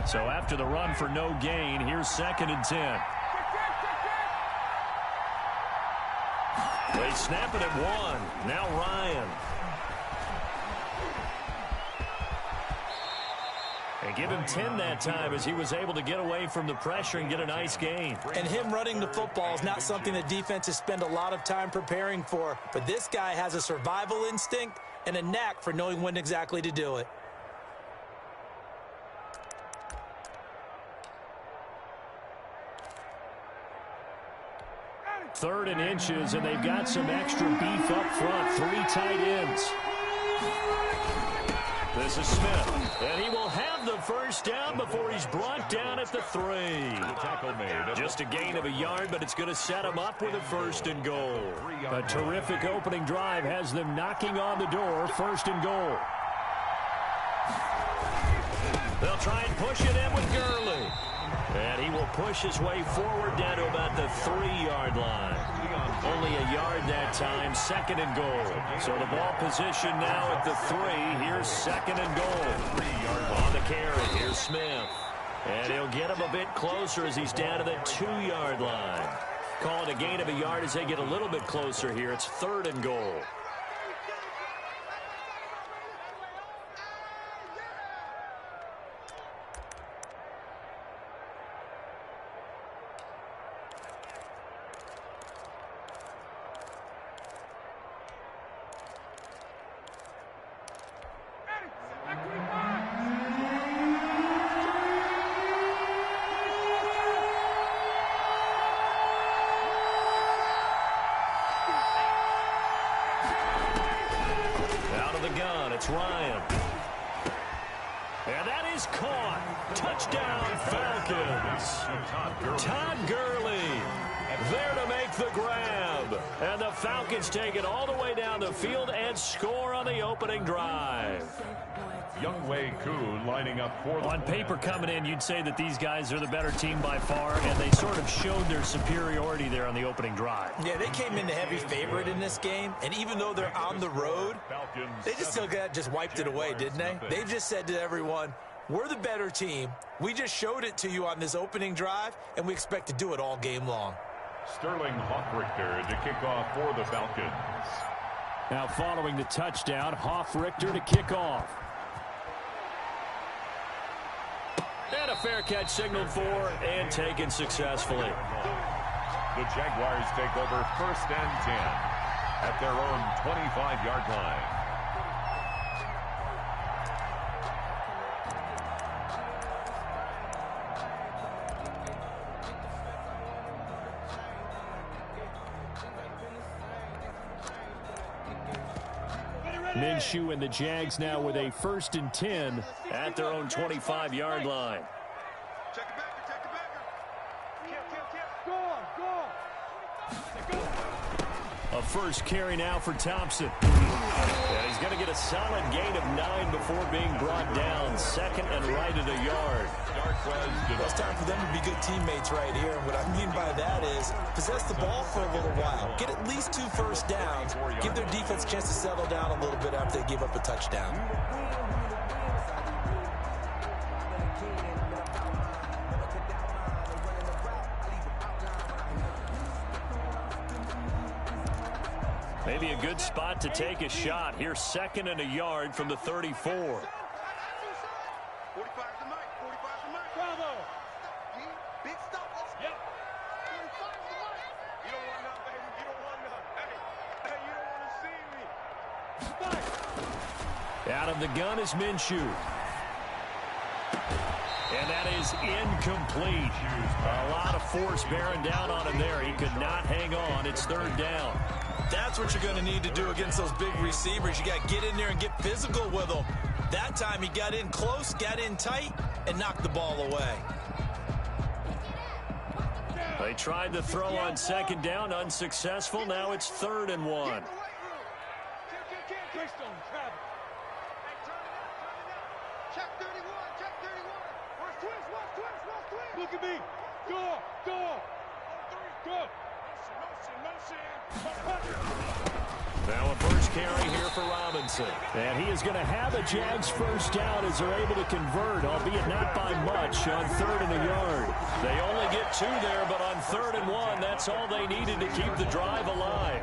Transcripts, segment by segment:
So after the run for no gain, here's 2nd and 10. They snap it at 1. Now Ryan. And give him 10 that time as he was able to get away from the pressure and get a nice gain. And him running the football is not something that defenses spend a lot of time preparing for. But this guy has a survival instinct and a knack for knowing when exactly to do it. Third and inches, and they've got some extra beef up front. 3 tight ends. This is Smith, and he will have the first down before he's brought down at the 3. Tackle made. Just a gain of a yard, but it's going to set him up with a 1st and goal. A terrific opening drive has them knocking on the door. 1st and goal. They'll try and push it in with Gurley. And he will push his way forward down to about the 3-yard line. Only a yard that time, 2nd and goal. So the ball position now at the 3. Here's 2nd and goal. On the carry, here's Smith. And he'll get him a bit closer as he's down to the 2-yard line. Call it a gain of a yard as they get a little bit closer here. It's 3rd and goal. It's Ryan. And that is caught. Touchdown, Falcons. Todd Gurley there to make the grab. And the Falcons take it all the way down the field and score on the opening drive. Younghoe Koo lining up for on paper coming in, you'd say that these guys are the better team by far, and they sort of showed their superiority there on the opening drive. Yeah, they came in the heavy favorite in this game, and even though they're on the road, they just wiped it away, didn't they? They just said to everyone, we're the better team. We just showed it to you on this opening drive, and we expect to do it all game long. Sterling Hoffrichter to kick off for the Falcons. Now following the touchdown, Hoffrichter to kick off. And a fair catch signaled for and taken successfully. The Jaguars take over 1st and 10 at their own 25-yard line. Minshew and the Jags now with a 1st and 10 at their own 25-yard line. A first carry now for Thompson. And he's going to get a solid gain of 9 before being brought down. 2nd and right at a yard. Well, it's time for them to be good teammates right here. And what I mean by that is possess the ball for a little while. Get at least 2 first downs. Give their defense a chance to settle down a little bit after they give up a touchdown. Maybe a good spot to take a shot. Here's 2nd and a yard from the 34. Out of the gun is Minshew. And that is incomplete. A lot of force bearing down on him there. He could not hang on. It's 3rd down. That's what you're going to need to do against those big receivers. You got to get in there and get physical with them. That time he got in close, got in tight, and knocked the ball away. They tried to throw on 2nd down, unsuccessful. Now it's 3rd and 1. Look at me. Go. Now a first carry here for Robinson. And he is going to have a Jags first down as they're able to convert, albeit not by much, on 3rd and a yard. They only get 2 there, but on 3rd and 1, that's all they needed to keep the drive alive.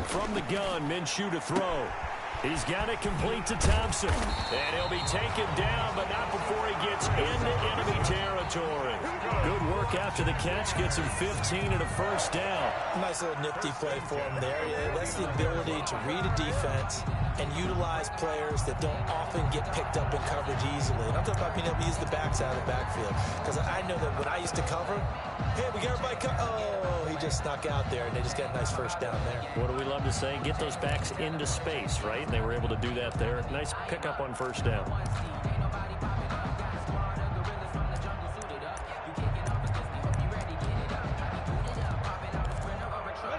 From the gun, Minshew to throw. He's got it complete to Thompson. And he'll be taken down, but not before he gets into enemy territory. Good work after the catch. Gets him 15 and a first down. Nice little nifty play for him there. Yeah, that's the ability to read a defense and utilize players that don't often get picked up in coverage easily. And I'm talking about being able to use the backs out of the backfield. Because I know that when I used to cover, hey, we got everybody oh, he just snuck out there, and they just got a nice first down there. What do we love to say? Get those backs into space, right? And they were able to do that there. Nice pickup on first down.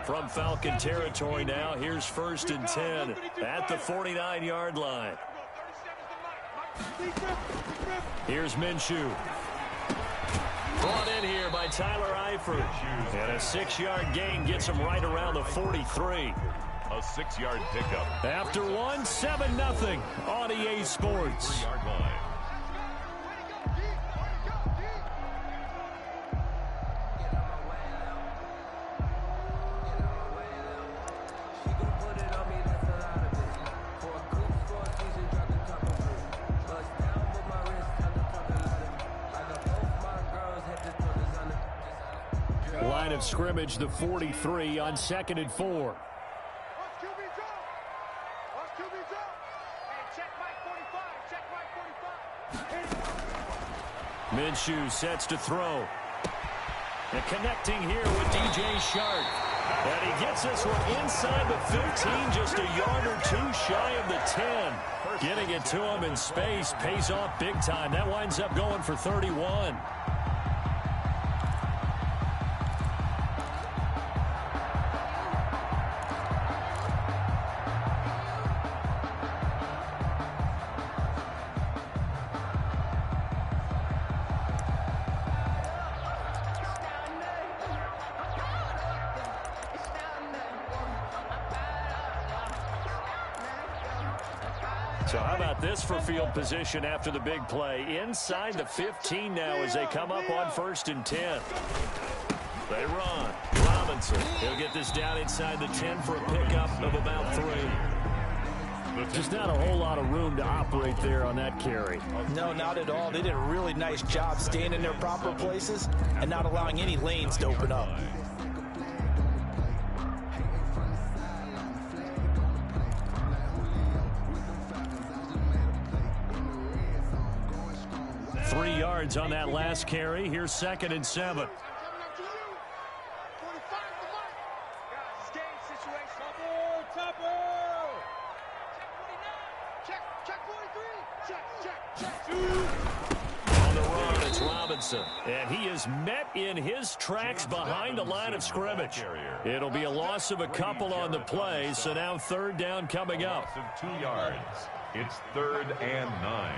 From Falcon territory now, here's 1st and 10 at the 49-yard line. Here's Minshew. Brought in here by Tyler Eifert. And a 6-yard gain gets him right around the 43. A 6-yard pickup. After 1, 7-0 on EA Sports. 3-yard line. Line of scrimmage, the 43 on 2nd and 4. Minshew sets to throw. And connecting here with DJ Shark. And he gets this one inside the 15, just a yard or 2 shy of the 10. Getting it to him in space pays off big time. That winds up going for 31. So how about this for field position after the big play? Inside the 15 now as they come up on 1st and 10. They run. Robinson. He'll get this down inside the 10 for a pickup of about 3. Just not a whole lot of room to operate there on that carry. No, not at all. They did a really nice job staying in their proper places and not allowing any lanes to open up. On that last carry. Here's 2nd and 7. On the run, it's Robinson. And he is met in his tracks behind the line of scrimmage. It'll be a loss of a couple on the play, so now 3rd down coming up. Loss of 2 yards. It's 3rd and 9.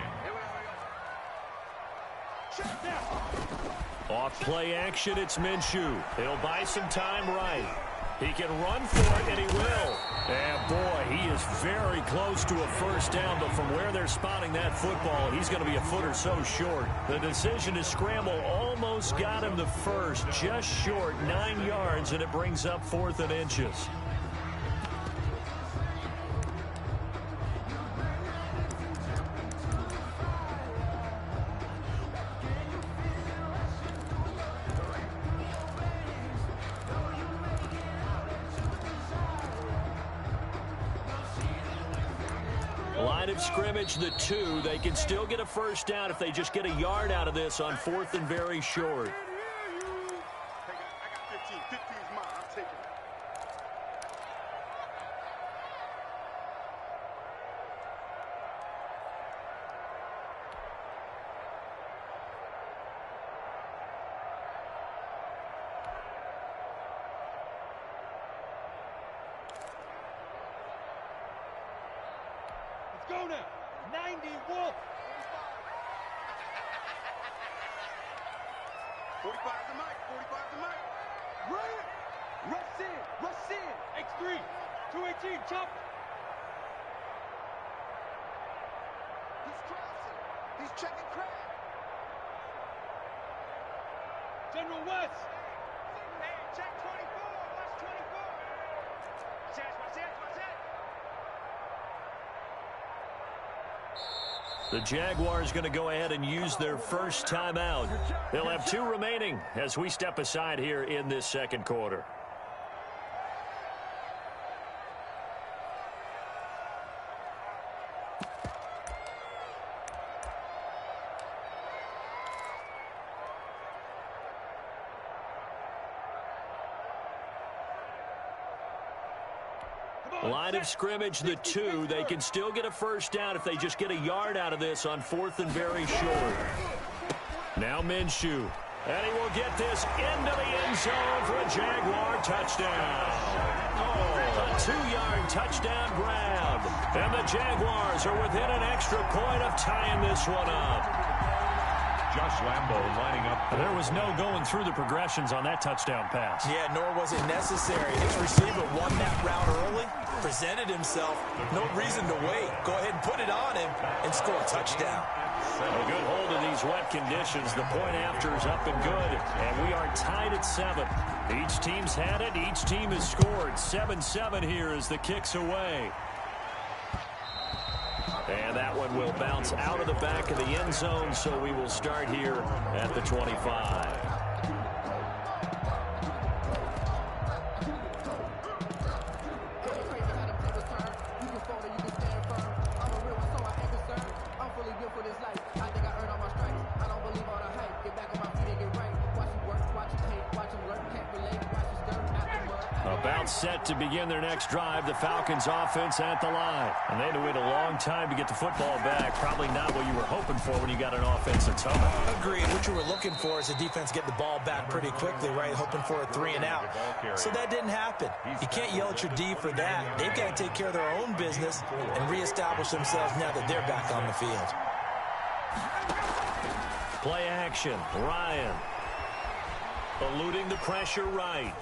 Off play action, it's Minshew. He'll buy some time right. He can run for it, and he will. And boy, he is very close to a first down, but from where they're spotting that football, he's going to be a foot or so short. The decision to scramble almost got him the first, just short, 9 yards, and it brings up 4th and inches. Line of scrimmage, the 2. They can still get a first down if they just get a yard out of this on 4th and very short. Go now. 90 Wolf. 45 the mic. 45 the mic. Run. Rush in. Rush in. X3. 218. Chop. He's crossing. He's checking crab. General West. Hey, check 24. Watch 24. Watch that. The Jaguars going to go ahead and use their first timeout. They'll have 2 remaining as we step aside here in this second quarter. Line of scrimmage, the 2. They can still get a first down if they just get a yard out of this on 4th and very short. Now Minshew. And he will get this into the end zone for a Jaguar touchdown. Oh, a 2-yard touchdown grab. And the Jaguars are within an extra point of tying this one up. Josh Lambo lining up. There was no going through the progressions on that touchdown pass. Yeah, nor was it necessary. His receiver won that route early, presented himself. No reason to wait. Go ahead and put it on him and score a touchdown. A good hold of these wet conditions. The point after is up and good. And we are tied at 7. Each team's had it. Each team has scored. 7-7 here as the kick's away. And that one will bounce out of the back of the end zone, so we will start here at the 25. About set to begin their next drive, the Falcons offense at the line. And they had to wait a long time to get the football back. Probably not what you were hoping for when you got an offense that's humming. Agreed. What you were looking for is the defense get the ball back pretty quickly, right? Hoping for a 3 and out. So that didn't happen. You can't yell at your D for that. They've got to take care of their own business and reestablish themselves now that they're back on the field. Play action. Ryan. Eluding the pressure right.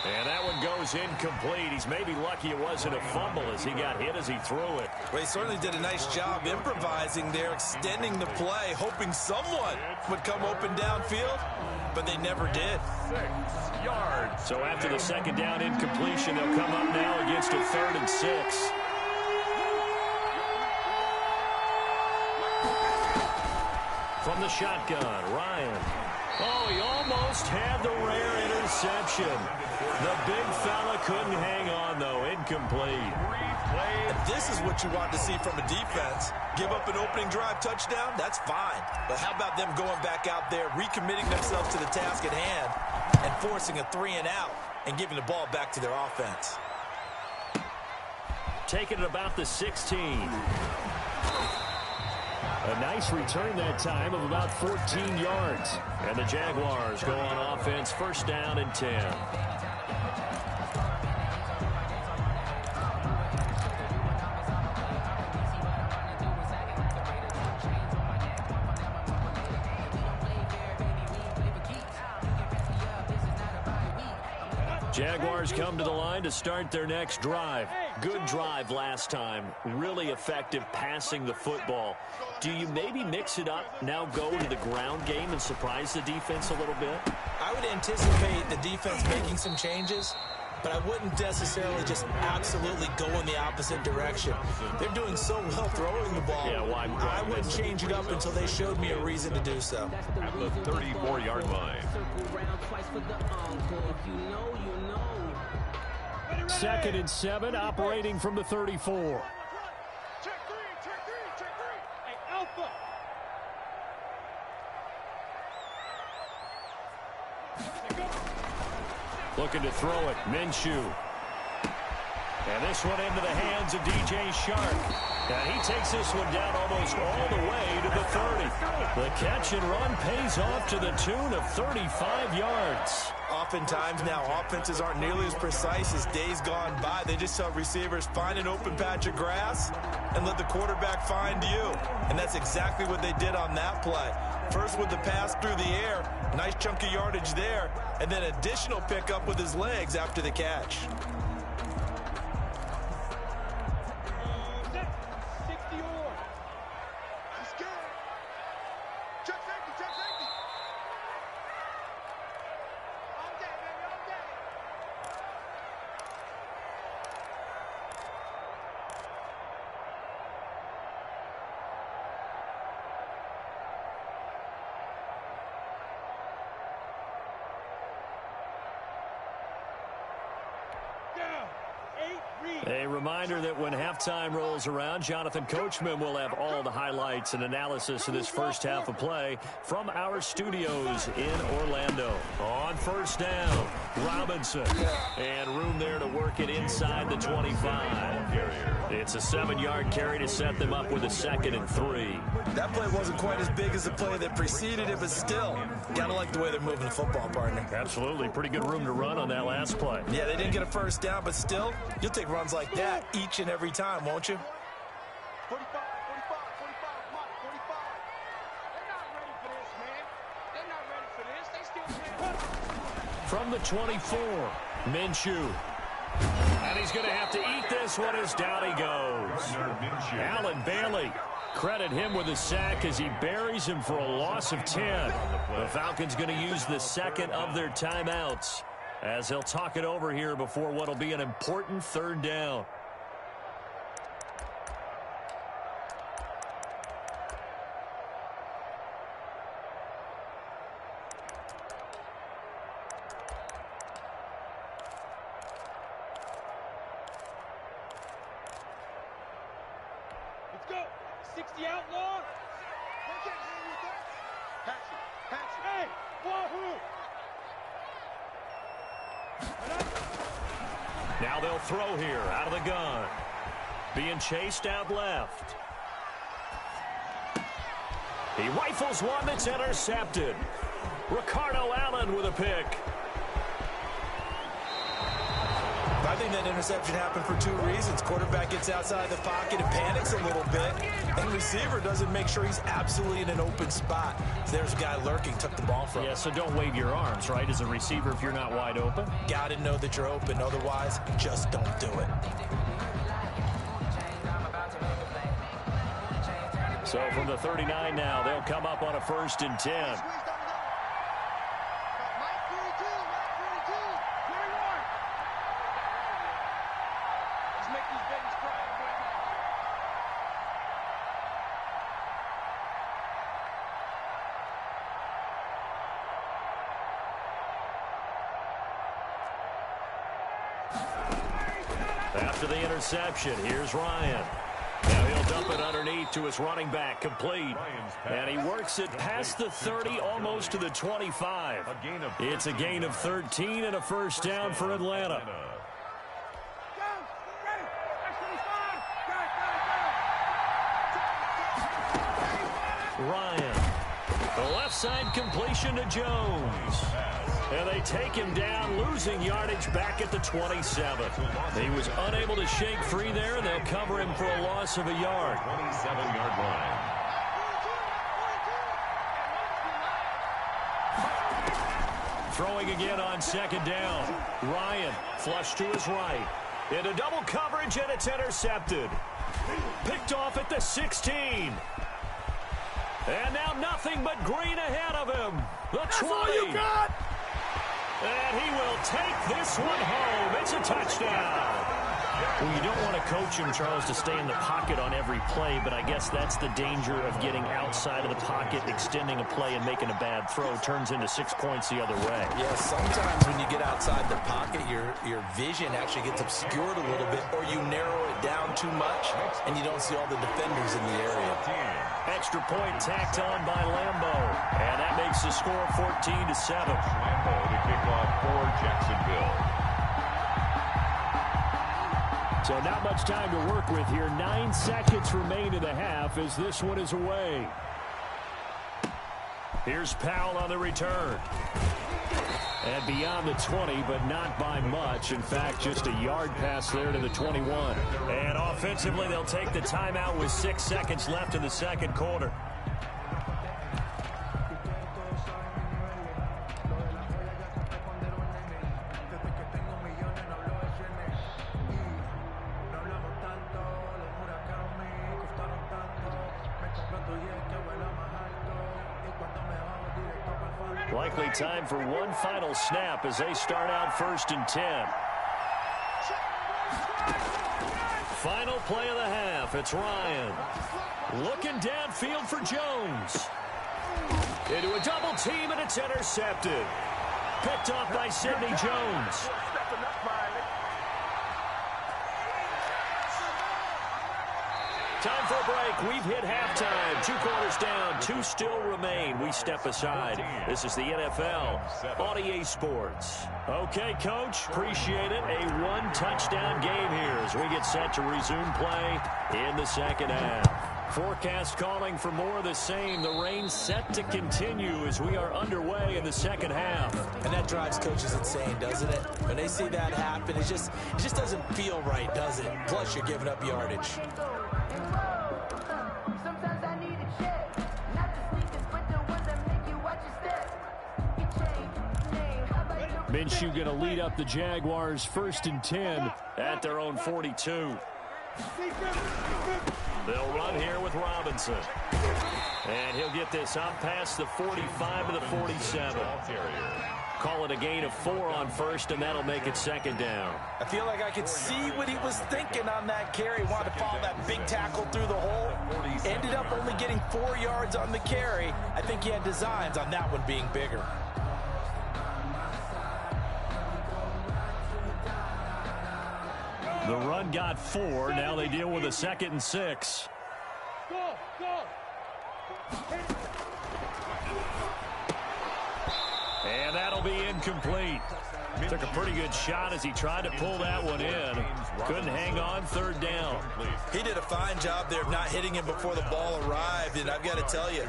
And that one goes incomplete. He's maybe lucky it wasn't a fumble as he got hit as he threw it. Well, he certainly did a nice job improvising there, extending the play, hoping someone would come open downfield, but they never did. 6 yards. So after the second down incompletion, they'll come up now against a 3rd and 6. From the shotgun, Ryan. Oh, he almost had the rare interception. The big fella couldn't hang on, though. Incomplete. And this is what you want to see from a defense. Give up an opening drive touchdown, that's fine. But how about them going back out there, recommitting themselves to the task at hand, and forcing a 3 and out, and giving the ball back to their offense. Taking it about the 16. A nice return that time of about 14 yards. And the Jaguars go on offense, first down and 10. Jaguars come to the line to start their next drive. Good drive last time. Really effective passing the football. Do you maybe mix it up, now go to the ground game and surprise the defense a little bit? I would anticipate the defense making some changes, but I wouldn't necessarily just absolutely go in the opposite direction. They're doing so well throwing the ball. Yeah, why I wouldn't change it up until they showed me a reason to do so. At the 34-yard line. 2nd and 7, operating from the 34. 2, Looking to throw it. Minshew. And this one into the hands of DJ Shark. And he takes this one down almost all the way to the 30. The catch and run pays off to the tune of 35 yards. Oftentimes now, offenses aren't nearly as precise as days gone by. They just tell receivers, find an open patch of grass and let the quarterback find you. And that's exactly what they did on that play. First with the pass through the air, nice chunk of yardage there, and then additional pickup with his legs after the catch. A reminder that when halftime rolls around, Jonathan Coachman will have all the highlights and analysis of this first half of play from our studios in Orlando. On first down, Robinson. And room there to work it inside the 25. It's a 7-yard carry to set them up with a 2nd and 3. That play wasn't quite as big as the play that preceded it, but still, gotta like the way they're moving the football, partner. Absolutely. Pretty good room to run on that last play. Yeah, they didn't get a first down, but still, you'll take runs like that each and every time, won't you? 45, 45, 45, Mike, 45. They're not ready for this, man. They're not ready for this. They still playing. From the 24, Minshew. And he's going to have to eat this one as down he goes. Allen Bailey. Credit him with a sack as he buries him for a loss of 10. The Falcons going to use the second of their timeouts as he'll talk it over here before what will be an important 3rd down. Let's go. 60 outlaw. They can't hang with that. Patch it. Patch it. Hey, wahoo. Now they'll throw here out of the gun. Being chased out left. He rifles one that's intercepted. Ricardo Allen with a pick. I think that interception happened for 2 reasons. Quarterback gets outside the pocket and panics a little bit, and receiver doesn't make sure he's absolutely in an open spot. So there's a guy lurking, took the ball from him. Yeah, so don't wave your arms, right, as a receiver if you're not wide open. Got to know that you're open. Otherwise, just don't do it. So from the 39 now, they'll come up on a 1st and 10. After the interception, here's Ryan. Now he'll dump it underneath to his running back, complete. And he works it past the 30, almost to the 25. It's a gain of 13 and a 1st down for Atlanta. Ryan. The left side completion to Jones. And they take him down, losing yardage back at the 27. He was unable to shake free there, and they'll cover him for a loss of a yard. 27-yard line. Throwing again on 2nd down. Ryan flush to his right. Into double coverage, and it's intercepted. Picked off at the 16. And now nothing but green ahead of him. The 20. That's all you got! And he will take this one home. It's a touchdown. Well, you don't want to coach him, Charles, to stay in the pocket on every play, but I guess that's the danger of getting outside of the pocket, extending a play, and making a bad throw. Turns into 6 points the other way. Yeah, sometimes when you get outside the pocket, your vision actually gets obscured a little bit, or you narrow it down too much, and you don't see all the defenders in the area. Extra point tacked on by Lambo, and that makes the score 14-7. Lambo to kick off for Jacksonville. So not much time to work with here. 9 seconds remain in the half as this one is away. Here's Powell on the return. And beyond the 20, but not by much. In fact, just a yard pass there to the 21. And offensively, they'll take the timeout with 6 seconds left in the second quarter. Likely time for one final snap as they start out 1st and 10. Final play of the half. It's Ryan. Looking downfield for Jones. Into a double team, and it's intercepted. Picked off by Sidney Jones. Time for a break. We've hit halftime. 2 quarters down. 2 still remain. We step aside. This is the NFL on EA Sports. Okay, Coach. Appreciate it. A 1-touchdown game here as we get set to resume play in the second half. Forecast calling for more of the same. The rain set to continue as we are underway in the second half. And that drives coaches insane, doesn't it? When they see that happen, it just doesn't feel right, does it? Plus, you're giving up yardage. Minshew going to lead up the Jaguars 1st and 10 at their own 42. They'll run here with Robinson. And he'll get this up past the 45 to the 47. Call it a gain of 4 on 1st, and that'll make it 2nd down. I feel like I could see what he was thinking on that carry. Wanted to follow that big tackle through the hole. Ended up only getting 4 yards on the carry. I think he had designs on that one being bigger. The run got 4. Now they deal with a 2nd and 6. And that'll be incomplete. Took a pretty good shot as he tried to pull that one in. Couldn't hang on 3rd down. He did a fine job there of not hitting him before the ball arrived. And I've got to tell you,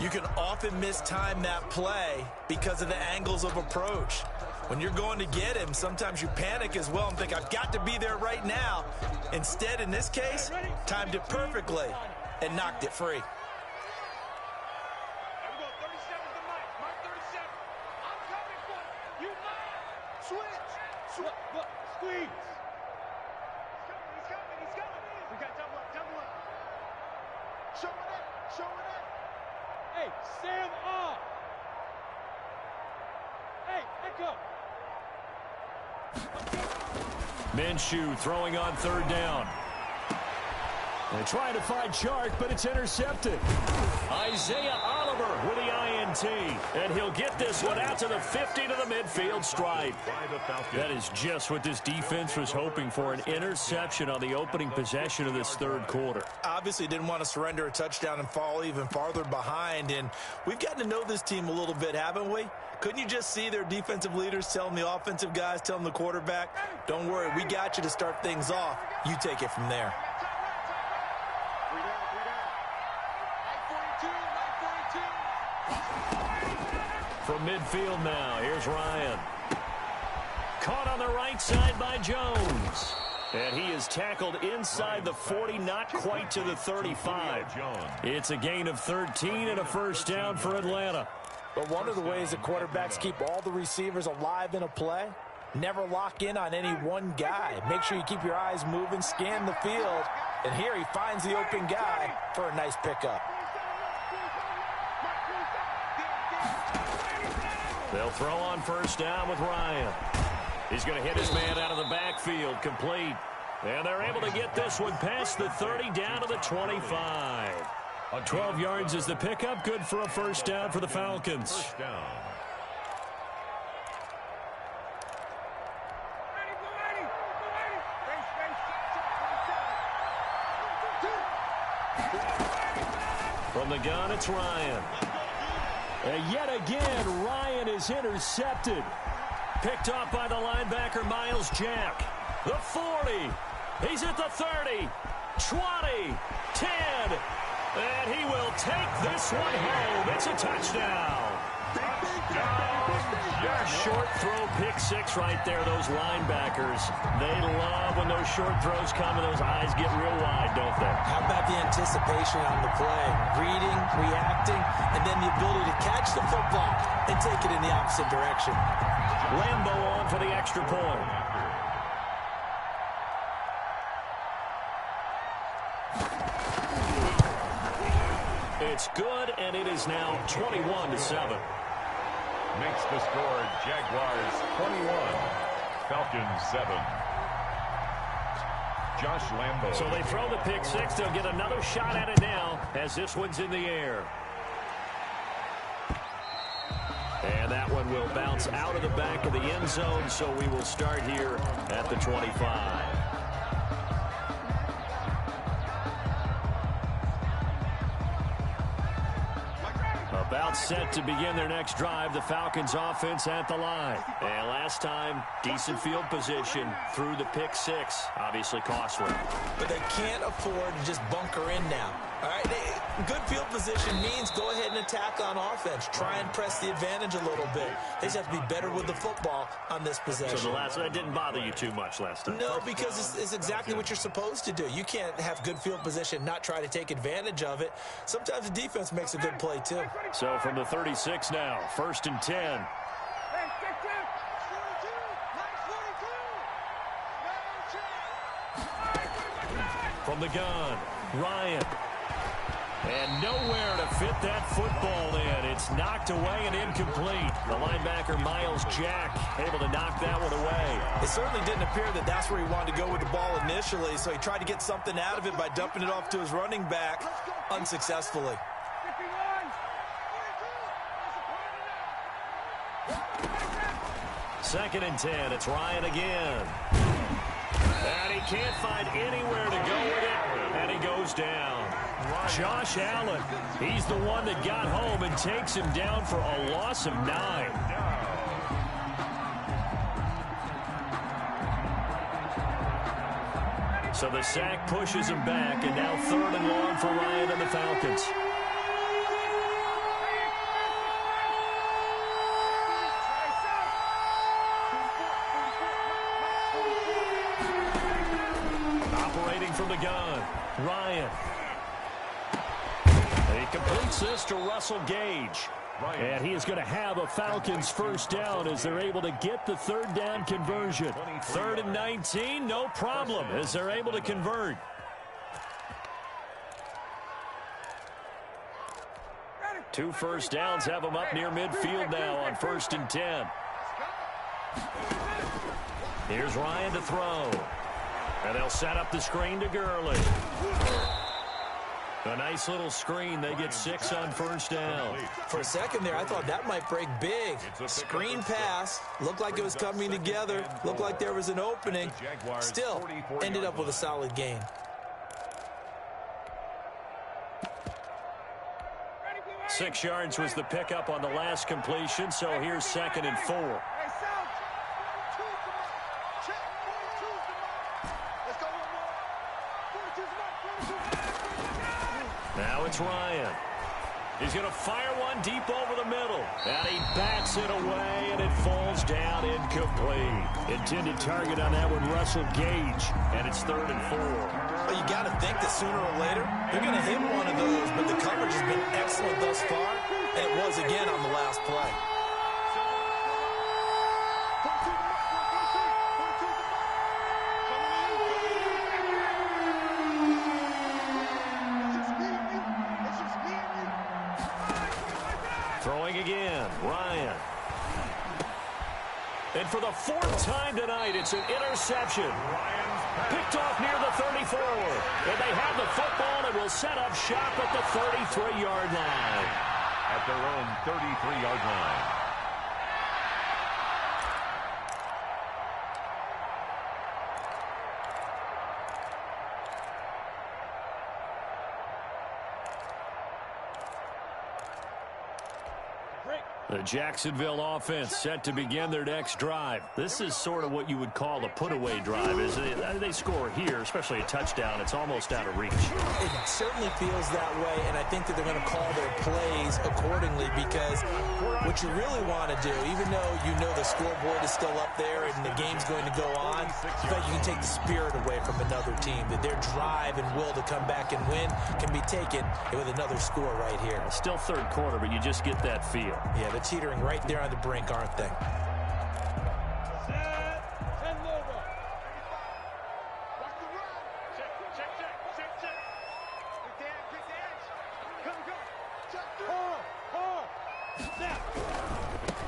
you can often mistime that play because of the angles of approach. When you're going to get him, sometimes you panic as well and think, I've got to be there right now. Instead, in this case, timed it perfectly and knocked it free. Squeeze. He's coming. We got double up. Show it up. Hey, Sam up. Hey, let go. Minshew throwing on 3rd down. They're trying to find Chark, but it's intercepted. Isaiah Oliver with the INT. And he'll get this one out to the 50 to the midfield stripe. That is just what this defense was hoping for, an interception on the opening possession of this 3rd quarter. Obviously didn't want to surrender a touchdown and fall even farther behind. And we've gotten to know this team a little bit, haven't we? Couldn't you just see their defensive leaders telling the offensive guys, telling the quarterback, don't worry, we got you to start things off. You take it from there. From midfield now, here's Ryan. Caught on the right side by Jones. And he is tackled inside the 40, not quite to the 35. It's a gain of 13 and a 1st down for Atlanta. But one of the ways that quarterbacks keep all the receivers alive in a play, never lock in on any one guy. Make sure you keep your eyes moving, scan the field. And here he finds the open guy for a nice pickup. They'll throw on 1st down with Ryan. He's going to hit his man out of the backfield, complete. And they're able to get this one past the 30 down to the 25. 12 yards is the pickup. Good for a first down for the Falcons. First down. From the gun, it's Ryan. And yet again, Ryan is intercepted. Picked off by the linebacker, Miles Jack. The 40. He's at the 30. 20. 10. And he will take this one home. It's a touchdown. Short throw, pick six right there. Those linebackers, they love when those short throws come and those eyes get real wide, don't they? How about the anticipation on the play? Reading, reacting, and then the ability to catch the football and take it in the opposite direction. Lambo on for the extra point. It's good, and it is now 21-7. Makes the score Jaguars 21, Falcons 7. Josh Lambo. So they throw the pick six. They'll get another shot at it now as this one's in the air. And that one will bounce out of the back of the end zone, so we will start here at the 25. About set to begin their next drive, the Falcons offense at the line. And last time, decent field position through the pick six. Obviously costly. But they can't afford to just bunker in now. All right, good field position means go ahead and attack on offense. Try and press the advantage a little bit. They just have to be better with the football on this possession. So that didn't bother you too much last time? No, because it's exactly what you're supposed to do. You can't have good field position, not try to take advantage of it. Sometimes the defense makes a good play, too. So from the 36 now, 1st and 10. From the gun, Ryan. And nowhere to fit that football in. It's knocked away and incomplete. The linebacker, Miles Jack, able to knock that one away. It certainly didn't appear that that's where he wanted to go with the ball initially, so he tried to get something out of it by dumping it off to his running back unsuccessfully. Second and 10. It's Ryan again. And he can't find anywhere to go with it, and he goes down. Josh Allen, he's the one that got home and takes him down for a loss of 9. So the sack pushes him back, and now 3rd and long for Ryan and the Falcons. Operating from the gun, Ryan. He completes this to Russell Gage. And he is going to have a Falcons first down as they're able to get the 3rd down conversion. 3rd and 19, no problem as they're able to convert. Two first downs have them up near midfield now on 1st and 10. Here's Ryan to throw. And they'll set up the screen to Gurley. A nice little screen. They get 6 on 1st down. For a second there, I thought that might break big. Screen pass. Looked like it was coming together. Looked like there was an opening. Still, ended up with a solid gain. Six yards was the pickup on the last completion, so here's 2nd and 4. Now it's Ryan. He's going to fire one deep over the middle. And he bats it away, and it falls down incomplete. Intended target on that one, Russell Gage. And it's 3rd and 4. Well, you got to think that sooner or later, they're going to hit one of those. But the coverage has been excellent thus far. And it was again on the last play. Throwing again, Ryan. And for the fourth time tonight, it's an interception. Picked off near the 34. And they have the football and will set up shop at the 33-yard line. At their own 33-yard line. The Jacksonville offense set to begin their next drive. This is sort of what you would call a put-away drive. As they score here, especially a touchdown, it's almost out of reach. It certainly feels that way, and I think that they're going to call their plays accordingly because what you really want to do, even though you know the scoreboard is still up there and the game's going to go on, in fact, you can take the spirit away from another team, that their drive and will to come back and win can be taken with another score right here. Still third quarter, but you just get that feel. Yeah, they're teetering right there on the brink, aren't they?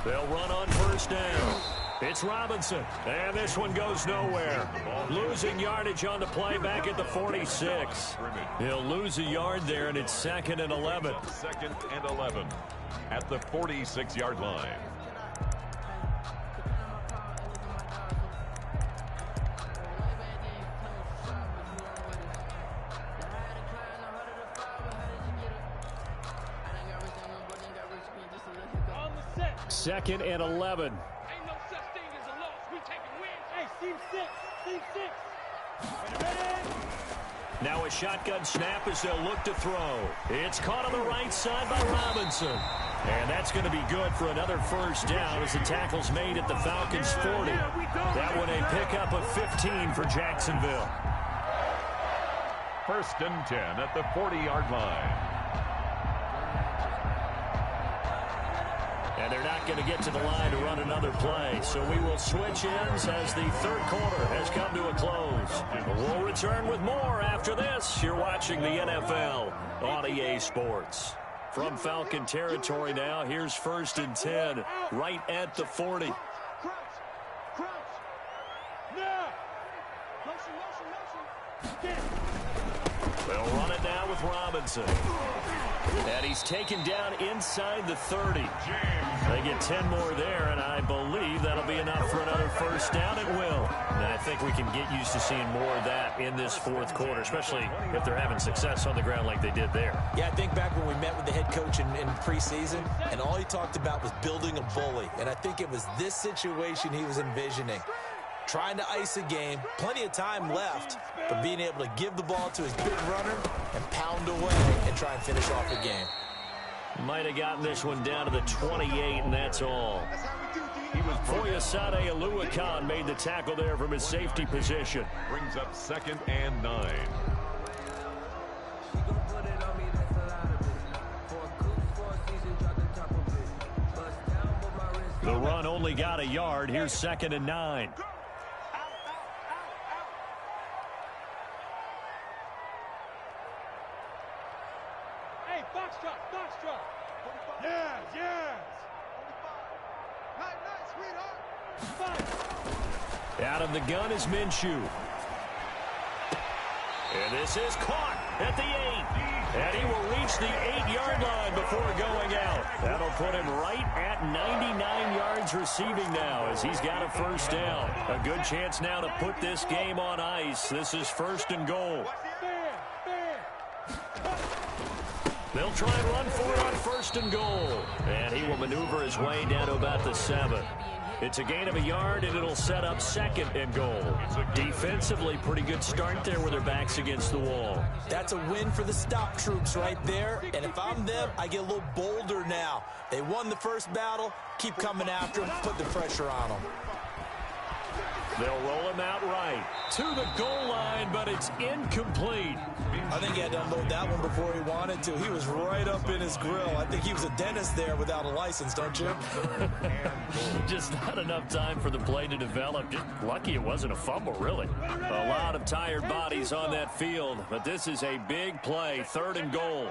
They'll run on first down. It's Robinson, and this one goes nowhere. Losing yardage on the play back at the 46. He'll lose a yard there, and it's 2nd and 11. 2nd and 11 at the 46-yard line. Second and 11. Ain't no such thing as a loss. We taking wins. Hey, team six. Team six. Ready? Now a shotgun snap as they'll look to throw. It's caught on the right side by Robinson. And that's going to be good for another first down as the tackle's made at the Falcons' 40. That one a pickup of 15 for Jacksonville. 1st and 10 at the 40-yard line. And they're not going to get to the line to run another play. So we will switch ends as the third quarter has come to a close. We'll return with more after this. You're watching the NFL on EA Sports. From Falcon territory now, here's 1st and 10 right at the 40. They'll run it now with Robinson. And he's taken down inside the 30. They get 10 more there, and I believe that'll be enough for another first down. It will. And I think we can get used to seeing more of that in this fourth quarter, especially if they're having success on the ground like they did there. Yeah, I think back when we met with the head coach in preseason, and all he talked about was building a bully. And I think it was this situation he was envisioning. Trying to ice a game, plenty of time left, but being able to give the ball to his big runner and pound away and try and finish off the game. Might have gotten this one down to the 28, and that's all. Foyesade Oluwakan made the tackle there from his safety position. Brings up 2nd and 9. The run only got a yard. Here's 2nd and 9. Out of the gun is Minshew. And this is caught at the 8. And he will reach the 8-yard line before going out. That'll put him right at 99 yards receiving now as he's got a first down. A good chance now to put this game on ice. This is 1st and goal. They'll try and run for it on 1st and goal. And he will maneuver his way down to about the 7. It's a gain of a yard, and it'll set up 2nd and goal. Defensively, pretty good start there with their backs against the wall. That's a win for the stop troops right there. And if I'm them, I get a little bolder now. They won the first battle. Keep coming after them. Put the pressure on them. They'll roll him out right to the goal line, but it's incomplete. I think he had to unload that one before he wanted to. He was right up in his grill. I think he was a dentist there without a license, don't you? Just not enough time for the play to develop. Just lucky it wasn't a fumble, really. A lot of tired bodies on that field, but this is a big play, 3rd and goal.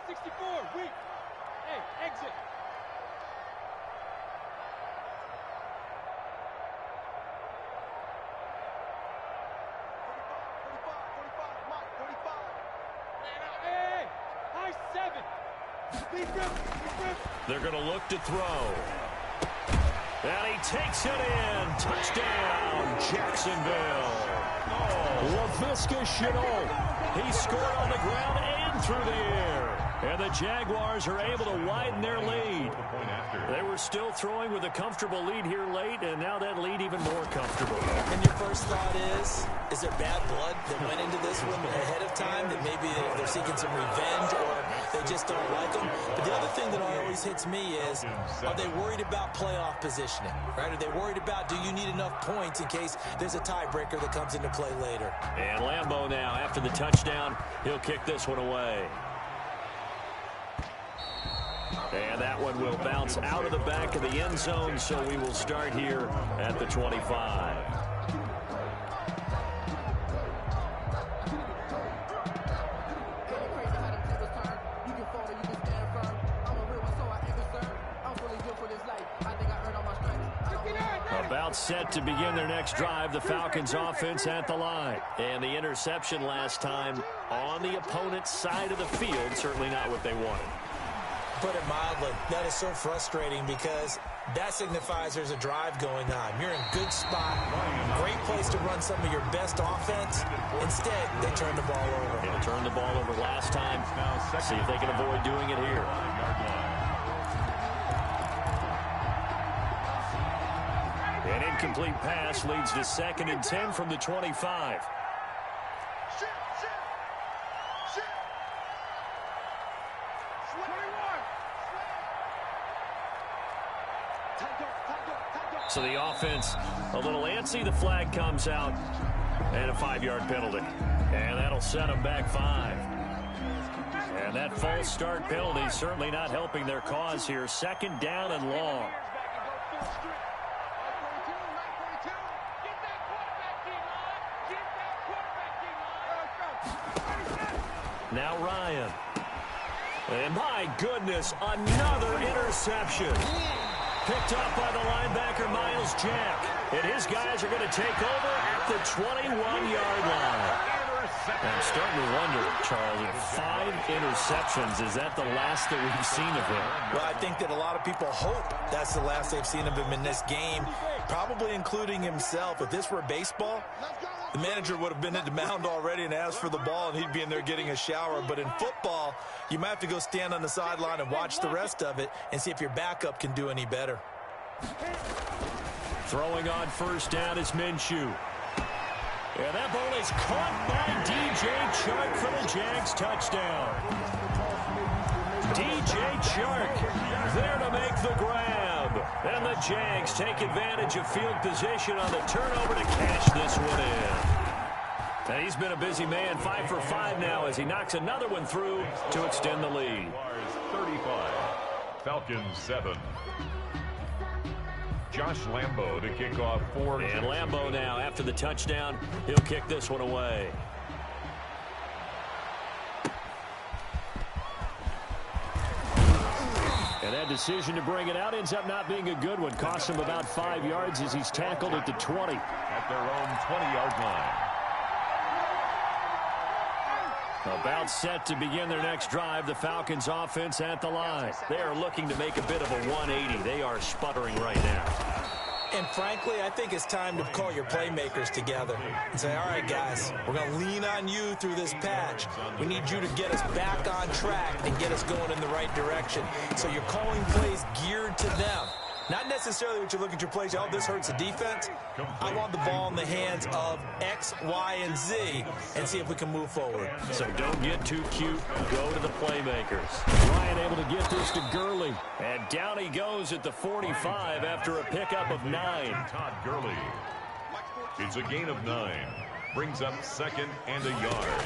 64, weak. Hey, exit. They're going to look to throw. And he takes it in. Touchdown, Jacksonville. Laviska Shenault. He scored on the ground and through the air. And the Jaguars are able to widen their lead. They were still throwing with a comfortable lead here late, and now that lead even more comfortable. And your first thought is there bad blood that went into this one ahead of time, that maybe they're seeking some revenge or they just don't like them? But the other thing that always hits me is, are they worried about playoff positioning, right? Are they worried about, do you need enough points in case there's a tiebreaker that comes into play later? And Lambeau now, after the touchdown, he'll kick this one away. And that one will bounce out of the back of the end zone, so we will start here at the 25. About set to begin their next drive, the Falcons offense at the line. And the interception last time on the opponent's side of the field, certainly not what they wanted. Put it mildly, that is so frustrating because that signifies there's a drive going on. You're in good spot, great place to run some of your best offense. Instead, they turn the ball over. They turned the ball over last time. See if they can avoid doing it here. An incomplete pass leads to 2nd and 10 from the 25. So the offense a little antsy. The flag comes out and a 5-yard penalty. And that'll set them back 5. And that false start penalty certainly not helping their cause here. 2nd down and long. Now Ryan. And my goodness, another interception. Picked up by the linebacker, Myles Jack. And his guys are going to take over at the 21-yard line. I'm starting to wonder, Charlie, 5 interceptions. Is that the last that we've seen of him? Well, I think that a lot of people hope that's the last they've seen of him in this game, probably including himself. If this were baseball, the manager would have been at the mound already and asked for the ball, and he'd be in there getting a shower. But in football, you might have to go stand on the sideline and watch the rest of it and see if your backup can do any better. Throwing on first down is Minshew. And that ball is caught by DJ Chark for the Jags touchdown. DJ Chark there to make the grab. And the Jags take advantage of field position on the turnover to cash this one in. And he's been a busy man, 5 for 5 now as he knocks another one through to extend the lead. 35, Falcons 7. Josh Lambeau to kick off for. And Lambeau now, after the touchdown, he'll kick this one away. And that decision to bring it out ends up not being a good one. Costs him about 5 yards as he's tackled at the 20. At their own 20-yard line. About set to begin their next drive, the Falcons offense at the line. They are looking to make a bit of a 180. They are sputtering right now. And frankly, I think it's time to call your playmakers together and say, all right, guys, we're going to lean on you through this patch. We need you to get us back on track and get us going in the right direction. So you're calling plays geared to them. Not necessarily what you look at your plays, oh, this hurts the defense. I want the ball in the hands of X, Y, and Z and see if we can move forward. So don't get too cute. Go to the playmakers. Ryan able to get this to Gurley. And down he goes at the 45 after a pickup of 9. Todd Gurley. It's a gain of 9. Brings up 2nd and a yard.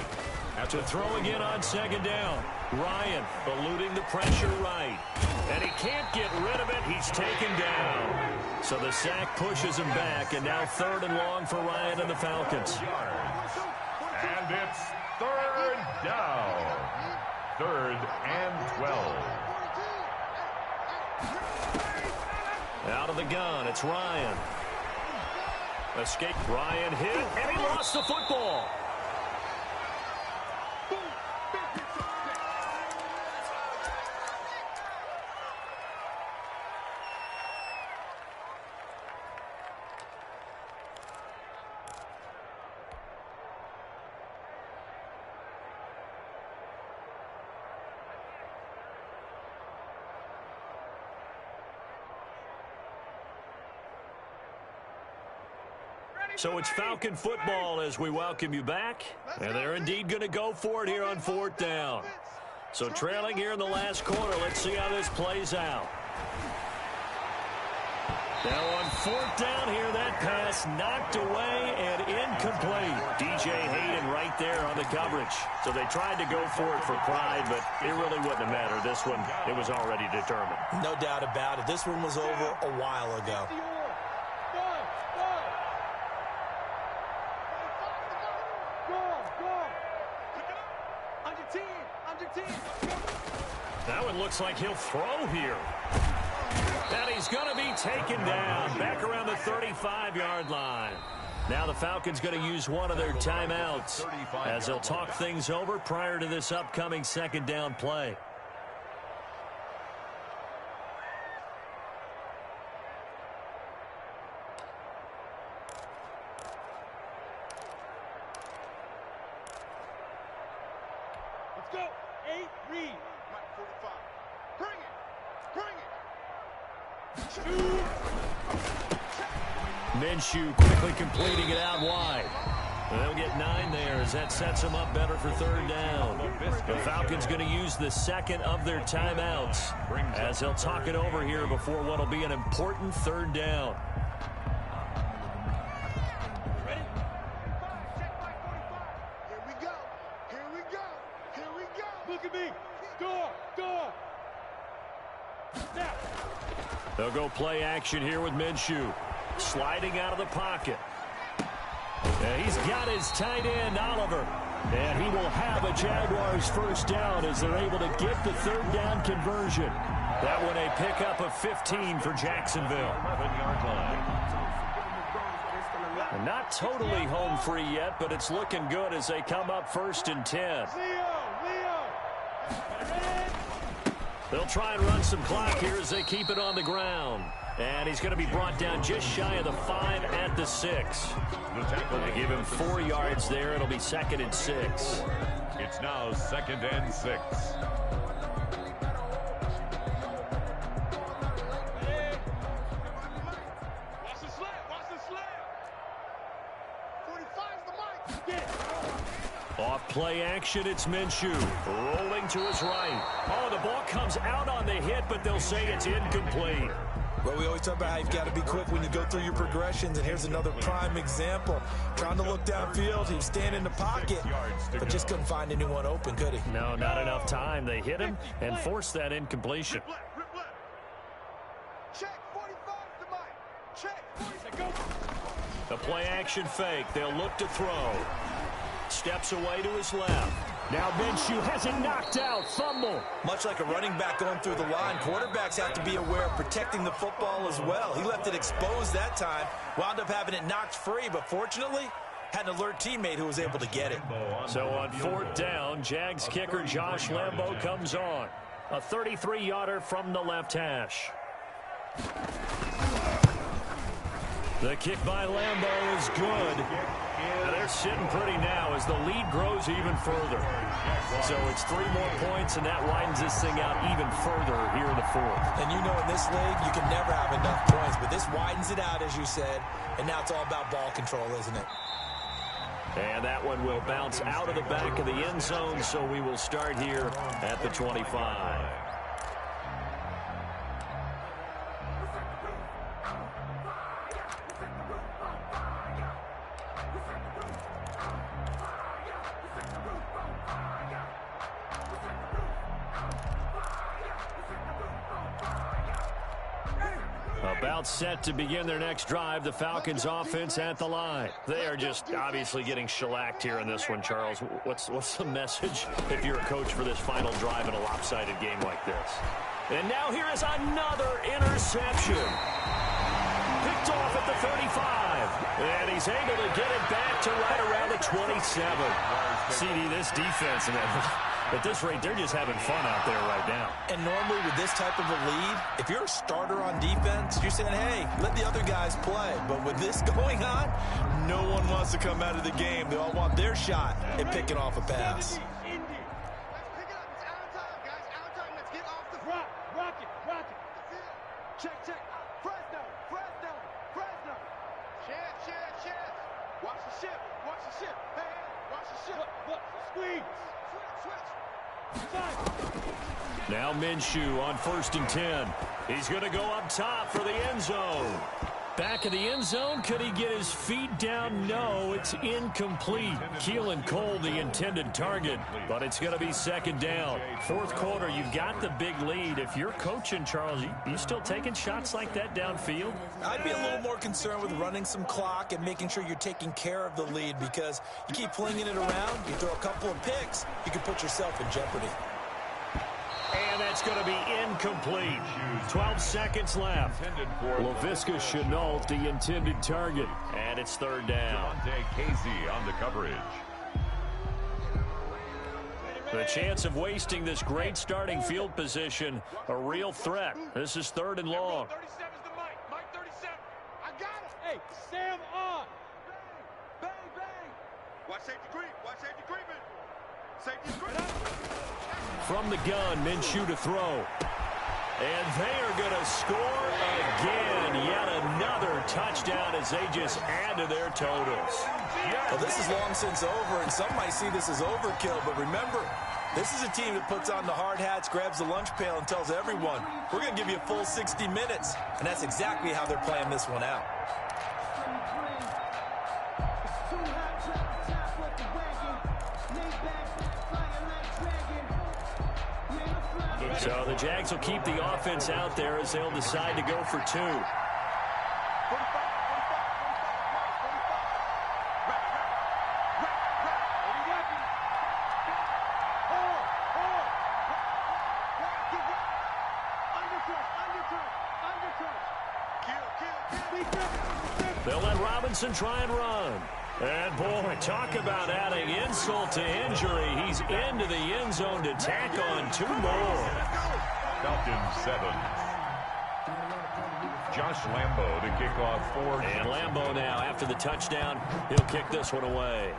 To throw again on 2nd down. Ryan eluding the pressure right. And he can't get rid of it. He's taken down. So the sack pushes him back. And now 3rd and long for Ryan and the Falcons. And it's 3rd down. 3rd and 12. Out of the gun, it's Ryan. Escape, Ryan hit, and he lost the football. So it's Falcon football as we welcome you back. And they're indeed going to go for it here on 4th down. So trailing here in the last quarter. Let's see how this plays out. Now on 4th down here, that pass knocked away and incomplete. DJ Hayden right there on the coverage. So they tried to go for it for pride, but it really wouldn't have mattered. This one, it was already determined. No doubt about it. This one was over a while ago. That one looks like he'll throw here. And he's going to be taken down back around the 35-yard line. Now the Falcons going to use one of their timeouts as they'll talk things over prior to this upcoming 2nd down play. Let's go. 8, read. 45. Bring it. Bring it. Minshew quickly completing it out wide. They'll get 9 there as that sets them up better for 3rd down. The Falcons going to use the 2nd of their timeouts as they'll talk it over here before what will be an important 3rd down. Ready? Check by 45. Here we go. Here we go. Here we go. Look at me. Go. Now. They'll go play action here with Minshew. Sliding out of the pocket. And he's got his tight end, Oliver. And he will have a Jaguars 1st down as they're able to get the 3rd down conversion. That one a pickup of 15 for Jacksonville. 11-yard line. And not totally home free yet, but it's looking good as they come up 1st and 10. Leo. They'll try and run some clock here as they keep it on the ground. And he's going to be brought down just shy of the 5 at the 6. They give him 4 yards there. It'll be 2nd and 6. It's now 2nd and 6. Hey. Watch the slant. 45's the mic. Get. Off play action, it's Minshew. Rolling to his right. Oh, the ball comes out on the hit, but they'll say it's incomplete. Well, we always talk about how you've got to be quick when you go through your progressions, and here's another prime example. Trying to look downfield, he was standing in the pocket, but just couldn't find anyone open, could he? No, not enough time. They hit him and forced that incompletion. Rip left. Check 45's the mic. Check. Go. The play action fake. They'll look to throw. Steps away to his left. Now Minshew has it knocked out. Fumble. Much like a running back going through the line, quarterbacks have to be aware of protecting the football as well. He left it exposed that time, wound up having it knocked free, but fortunately had an alert teammate who was able to get it. So on 4th down, Jags kicker Josh Lambo comes on. A 33-yarder from the left hash. The kick by Lambo is good. And they're sitting pretty now as the lead grows even further. So it's 3 more points, and that widens this thing out even further here in the 4th. And you know in this league, you can never have enough points, but this widens it out, as you said, and now it's all about ball control, isn't it? And that one will bounce out of the back of the end zone, so we will start here at the 25. A About set to begin their next drive, the Falcons offense at the line. They are just obviously getting shellacked here in this one, Charles. What's the message if you're a coach for this final drive in a lopsided game like this? And now here is another interception. Picked off at the 35. And he's able to get it back to right around the 27. CD, this defense, at this rate, they're just having fun out there right now. And normally with this type of a lead, if you're a starter on defense, you're saying, hey, let the other guys play. But with this going on, no one wants to come out of the game. They all want their shot at picking off a pass. Now Minshew on 1st and 10. He's going to go up top for the end zone. Back of the end zone. Could he get his feet down? No, it's incomplete. Keelan Cole, the intended target, but it's going to be 2nd down. 4th quarter, you've got the big lead. If you're coaching, Charles, you still taking shots like that downfield? I'd be a little more concerned with running some clock and making sure you're taking care of the lead, because you keep flinging it around, you throw a couple of picks, you can put yourself in jeopardy. And that's going to be incomplete. 12 seconds left. Laviska Shenault, the intended target. And it's 3rd down. Damontae Kazee on the coverage. The chance of wasting this great starting field position, a real threat. This is 3rd and long. 37's the Mike 37. I got it. Hey, Sam on. Bang, bang. Watch safety creep. Watch safety creeping. Safety creeping. From the gun, Minshew to throw. And they are going to score again. Yet another touchdown as they just add to their totals. Well, this is long since over, and some might see this as overkill. But remember, this is a team that puts on the hard hats, grabs the lunch pail, and tells everyone, we're going to give you a full 60 minutes. And that's exactly how they're playing this one out. So the Jags will keep the offense out there as they'll decide to go for 2. They'll let Robinson try and run. And, boy, talk about adding insult to injury. He's into the end zone to tack on 2 more. Falcons 7. Josh Lambo to kick off 4. And Lambo now, after the touchdown, he'll kick this one away.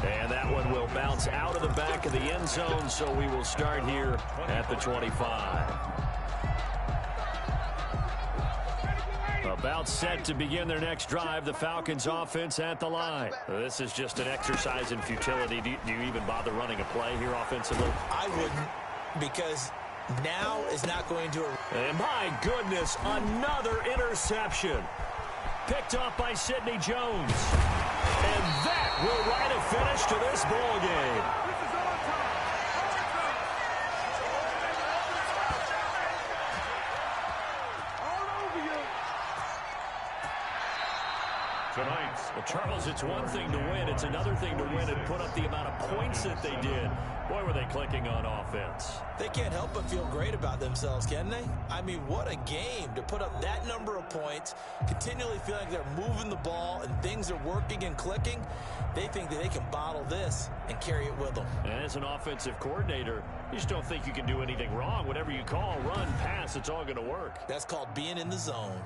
And that one will bounce out of the back of the end zone, so we will start here at the 25. About set to begin their next drive, the Falcons offense at the line. This is just an exercise in futility. Do you even bother running a play here offensively? I wouldn't, because now is not going to... And my goodness, another interception. Picked off by Sidney Jones. And that will write a finish to this ball game. Well, Charles, it's one thing to win. It's another thing to win and put up the amount of points that they did. Boy, were they clicking on offense. They can't help but feel great about themselves, can they? I mean, what a game to put up that number of points, continually feel like they're moving the ball and things are working and clicking. They think that they can bottle this and carry it with them. And as an offensive coordinator, you just don't think you can do anything wrong. Whatever you call, run, pass, it's all going to work. That's called being in the zone.